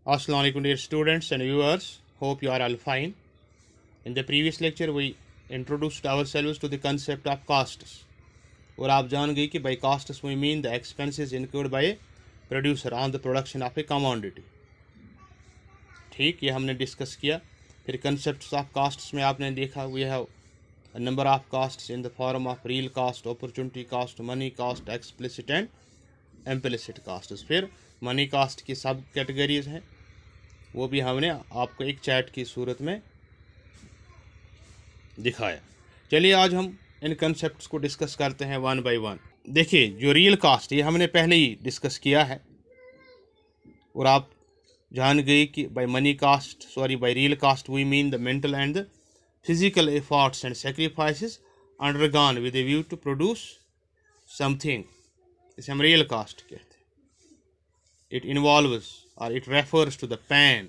Assalamu alaikum dear students and viewers. Hope you are all fine. In the previous lecture we introduced ourselves to the concept of costs. और आप जान गई कि by costs we mean the expenses incurred by a producer on the production of a commodity. ठीक, ये हमने discuss किया. फिर concepts of costs में आपने देखा we have a number of costs in the form of real cost, opportunity cost, money cost, explicit and implicit costs. फिर money cast की सब कैटेगरीज हैं, वो भी हमने आपको एक चैट की सूरत में दिखाया. चलिए आज हम इन कंसेप्ट्स को डिस्कस करते हैं वन बाय वन. देखिए, जो रियल कास्ट ये हमने पहले ही डिस्कस किया है और आप जान गए कि by money cost by real cost we mean the mental and the physical efforts and sacrifices undergone with a view to produce something. इसे हम रियल कास्ट कहते हैं. It involves or it refers to the pain.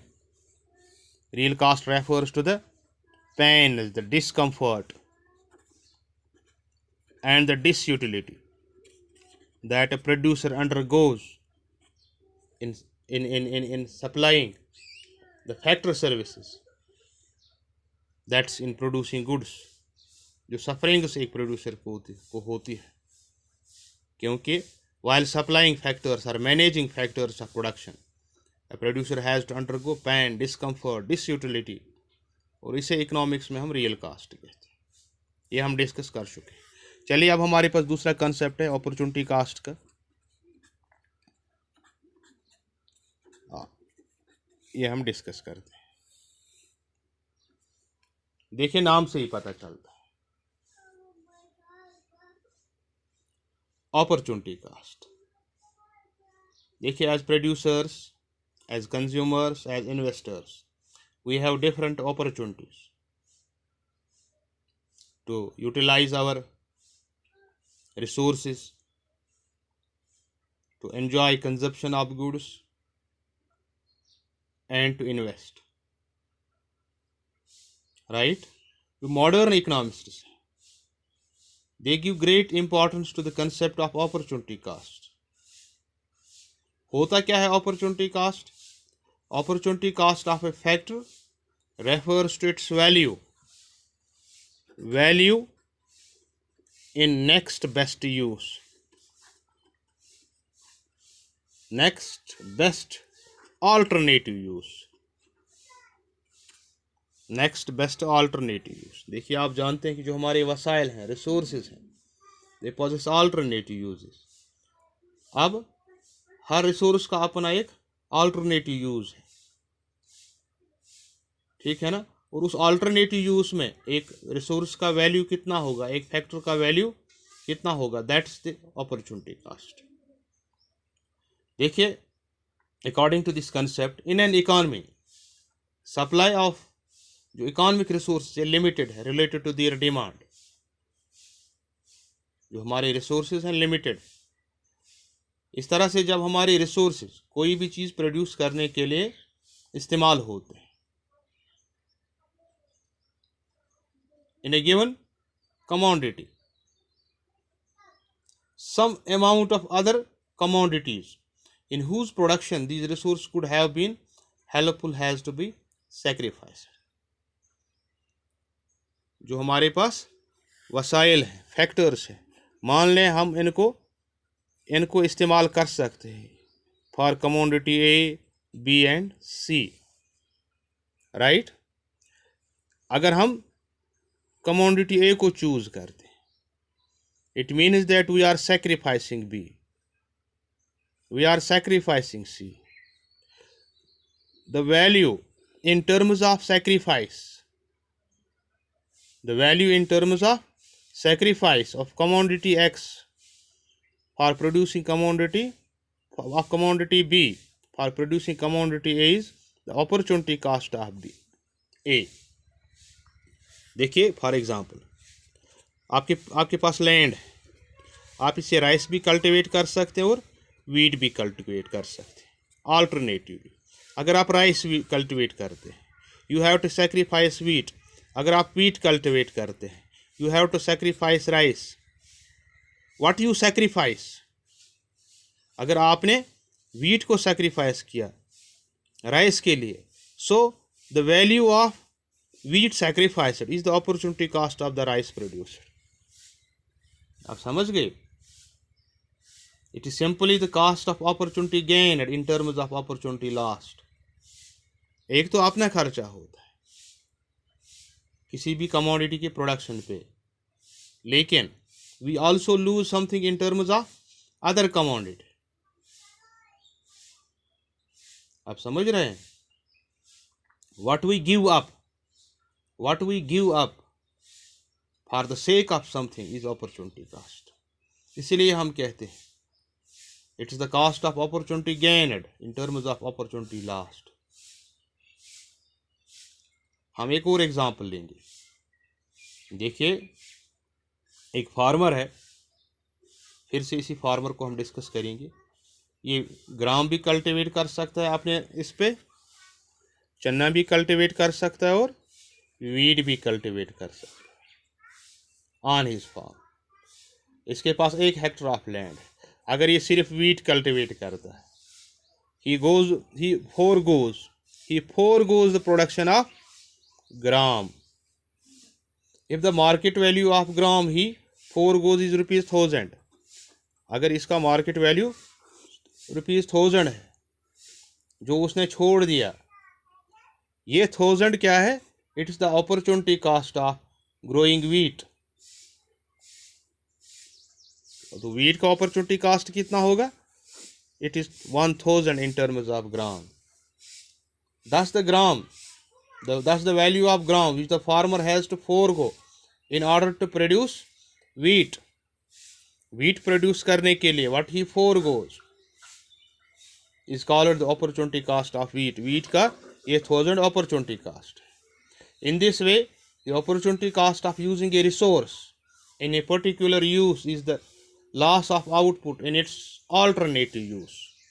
Real cost refers to the pain, the discomfort and the disutility that a producer undergoes in supplying the factory services, that's in producing goods. जो sufferings एक producer को होती है, क्योंकि while supplying factors or managing factors of production, a producer has to undergo pain, discomfort, disutility, और इसे economics में हम रियल कास्ट कहते हैं. ये हम डिस्कस कर चुके हैं. चलिए अब हमारे पास दूसरा कंसेप्ट है अपॉर्चुनिटी कास्ट का. ये हम डिस्कस करते हैं. देखिए, नाम से ही पता चलता है opportunity cost. देखिए, as producers, as consumers, as investors, we have different opportunities to utilize our resources, to enjoy consumption of goods and to invest. Right? The modern economists, they give great importance to the concept of opportunity cost. होता क्या है opportunity cost? Opportunity cost of a factor refers to its value in next best use, next best alternative use, next best alternative use. देखिए, आप जानते हैं कि जो हमारे वसाइल हैं, रिसोर्सेज हैं, दे पॉजेस अल्टरनेटिव यूजेस. अब हर रिसोर्स का अपना एक अल्टरनेटिव यूज है, ठीक है ना. और उस अल्टरनेटिव यूज में एक रिसोर्स का वैल्यू कितना होगा, एक फैक्टर का वैल्यू कितना होगा, दैट्स द अपॉर्चुनिटी कास्ट. देखिए, according to this concept, in an economy supply of जो इकोनॉमिक रिसोर्स है लिमिटेड है रिलेटेड टू देयर डिमांड. जो हमारे रिसोर्सेज हैं लिमिटेड. इस तरह से जब हमारे रिसोर्सेज कोई भी चीज़ प्रोड्यूस करने के लिए इस्तेमाल होते हैं in a given commodity, some amount of other commodities in whose production these resources could have been helpful has to be sacrificed. जो हमारे पास वसाइल हैं, फैक्टर्स हैं, मान लें हम इनको इस्तेमाल कर सकते हैं for commodity A, B and C. Right? अगर हम कमोडिटी ए को चूज करते हैं, it means that we are sacrificing B, we are sacrificing C. The value in terms of sacrifice, the value in terms of sacrifice of commodity X for producing commodity B for producing commodity A is the opportunity cost of B A. देखिए, for example, आपके पास land है, आप इसे rice भी cultivate कर सकते हैं और वीट भी कल्टिवेट कर सकते हैं. ऑल्टरनेटिवली, अगर आप राइस भी कल्टिवेट करते हैं, you have to sacrifice wheat. अगर आप वीट कल्टिवेट करते हैं, you have to sacrifice rice. What you sacrifice? अगर आपने वीट को सैक्रिफाइस किया राइस के लिए. So the value of wheat sacrificed is the opportunity cost of the rice produced. आप समझ गए? It is simply the cost of opportunity gained in terms of opportunity lost. एक तो अपना खर्चा होता है किसी भी कमोडिटी के प्रोडक्शन पे, लेकिन we also lose something in terms of other commodity. आप समझ रहे हैं? What we give up for the sake of something is opportunity cost. इसलिए हम कहते हैं it is the cost of opportunity gained in terms of opportunity lost. हम एक और एग्जांपल लेंगे. देखिए, एक फार्मर है, फिर से इसी फार्मर को हम डिस्कस करेंगे. ये ग्राम भी कल्टीवेट कर सकता है, आपने इस पे चना भी कल्टीवेट कर सकता है और वीट भी कल्टीवेट कर सकता है ऑन हिज फार्म. इसके पास 1 हेक्टर ऑफ लैंड है. अगर ये सिर्फ वीट कल्टीवेट करता है, he foregoes the production of gram. If the market value of gram he foregoes is ₹1000. अगर इसका मार्केट वैल्यू ₹1000 है, जो उसने छोड़ दिया, ये 1000 क्या है? It is the opportunity cost of growing wheat. तो वीट का अपॉर्चुनिटी कॉस्ट कितना होगा? It is 1000 in terms of gram. Thus the value of gram which the farmer has to forego in order to produce wheat. Wheat produce करने के लिए what he foregoes is called the opportunity cost of wheat. Wheat का ये 1000 opportunity cost. In this way, the opportunity cost of using a resource in a particular use is the loss of output in its alternative use.